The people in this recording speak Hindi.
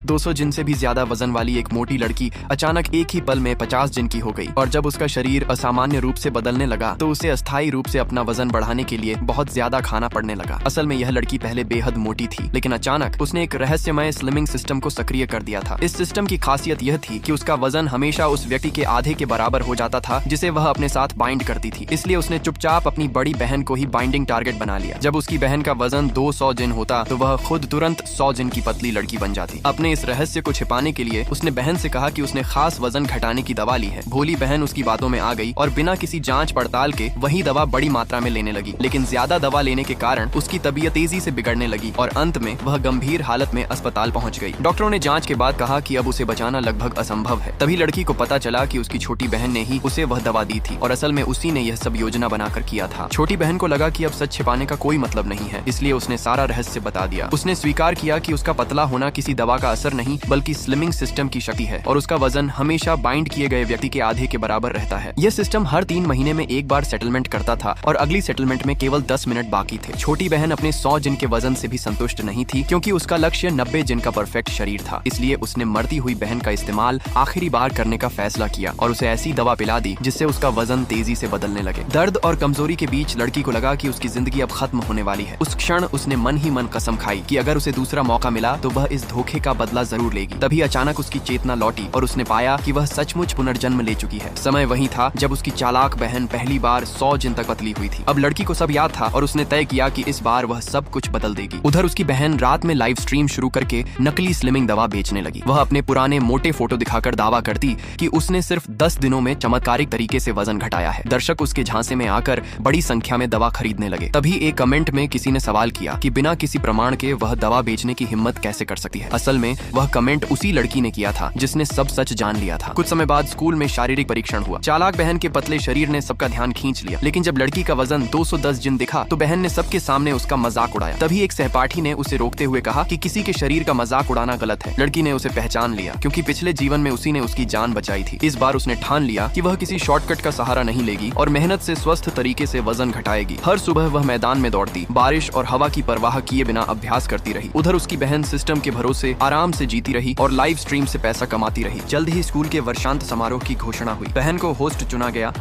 200 जिन से भी ज्यादा वजन वाली एक मोटी लड़की अचानक एक ही पल में 50 जिन की हो गई और जब उसका शरीर असामान्य रूप से बदलने लगा तो उसे अस्थायी रूप से अपना वजन बढ़ाने के लिए बहुत ज्यादा खाना पड़ने लगा। असल में यह लड़की पहले बेहद मोटी थी, लेकिन अचानक उसने एक रहस्यमय स्लिमिंग सिस्टम को सक्रिय कर दिया था। इस सिस्टम की खासियत यह थी कि उसका वजन हमेशा उस व्यक्ति के आधे के बराबर हो जाता था जिसे वह अपने साथ बाइंड करती थी। इसलिए उसने चुपचाप अपनी बड़ी बहन को ही बाइंडिंग टारगेट बना लिया। जब उसकी बहन का वजन 200 जिन होता तो वह खुद तुरंत 100 जिन की पतली लड़की बन जाती। अपने इस रहस्य को पाने के लिए उसने बहन से कहा कि उसने खास वजन घटाने की दवा ली है। भोली बहन उसकी बातों में आ गई और बिना किसी जांच पड़ताल के वही दवा बड़ी मात्रा में लेने लगी, लेकिन ज्यादा दवा लेने के कारण उसकी तबीयत तेजी से बिगड़ने लगी और अंत में वह गंभीर हालत में अस्पताल पहुंच गई। डॉक्टरों ने जांच के बाद कहा कि अब उसे बचाना लगभग असंभव है। तभी लड़की को पता चला कि उसकी छोटी बहन ने ही उसे वह दवा दी थी और असल में उसी ने यह सब योजना बनाकर किया था। छोटी बहन को लगा कि अब सच छिपाने का कोई मतलब नहीं है, इसलिए उसने सारा रहस्य बता दिया। उसने स्वीकार किया कि उसका पतला होना किसी दवा का असर नहीं बल्कि स्लिमिंग सिस्टम की शक्ति है और उसका वजन हमेशा बाइंड किए गए व्यक्ति के आधे के बराबर रहता है। यह सिस्टम हर 3 महीने में एक बार सेटलमेंट करता था और अगली सेटलमेंट में केवल 10 मिनट बाकी थे। छोटी बहन अपने 100 जिन के वजन से भी संतुष्ट नहीं थी क्योंकि उसका लक्ष्य 90 जिन का परफेक्ट शरीर था। इसलिए उसने मरती हुई बहन का इस्तेमाल आखिरी बार करने का फैसला किया और उसे ऐसी दवा पिला दी जिससे उसका वजन तेजी से बदलने लगे। दर्द और कमजोरी के बीच लड़की को लगा कि उसकी जिंदगी अब खत्म होने वाली है। उस क्षण उसने मन ही मन कसम खाई कि अगर उसे दूसरा मौका मिला तो वह इस धोखे का बदला जरूर लेगी। तभी अचानक उसकी चेतना लौटी और उसने पाया कि वह सचमुच पुनर्जन्म ले चुकी है। समय वही था जब उसकी चालाक बहन पहली बार 100 जिन तक पतली हुई थी। अब लड़की को सब याद था और उसने तय किया कि इस बार वह सब कुछ बदल देगी। उधर उसकी बहन रात में लाइव स्ट्रीम शुरू करके नकली स्लिमिंग दवा बेचने लगी। वह अपने पुराने मोटे फोटो दिखाकर दावा करती कि उसने सिर्फ 10 दिनों में चमत्कारिक तरीके से वजन घटाया है। दर्शक उसके झांसे में आकर बड़ी संख्या में दवा खरीदने लगे। तभी एक कमेंट में किसी ने सवाल किया कि बिना किसी प्रमाण के वह दवा बेचने की हिम्मत कैसे कर सकती है। असल में वह कमेंट उसी लड़की ने किया था जिसने सब सच जान लिया था। कुछ समय बाद स्कूल में शारीरिक परीक्षण हुआ। चालाक बहन के पतले शरीर ने सबका ध्यान खींच लिया, लेकिन जब लड़की का वजन 210 जिन दिखा तो बहन ने सबके सामने उसका मजाक उड़ाया। तभी एक सहपाठी ने उसे रोकते हुए कहा कि किसी के शरीर का मजाक उड़ाना गलत है। लड़की ने उसे पहचान लिया क्योंकि पिछले जीवन में उसी ने उसकी जान बचाई थी। इस बार उसने ठान लिया कि वह किसी शॉर्टकट का सहारा नहीं लेगी और मेहनत से स्वस्थ तरीके से वजन घटाएगी। हर सुबह वह मैदान में दौड़ती, बारिश और हवा की परवाह किए बिना अभ्यास करती रही। उधर उसकी बहन सिस्टम के भरोसे आराम से जीती रही और लाइव स्ट्रीम से पैसा कमाती रही। जल्द ही स्कूल के वर्षांत समारोह की घोषणा हुई। बहन को होस्ट चुना गया।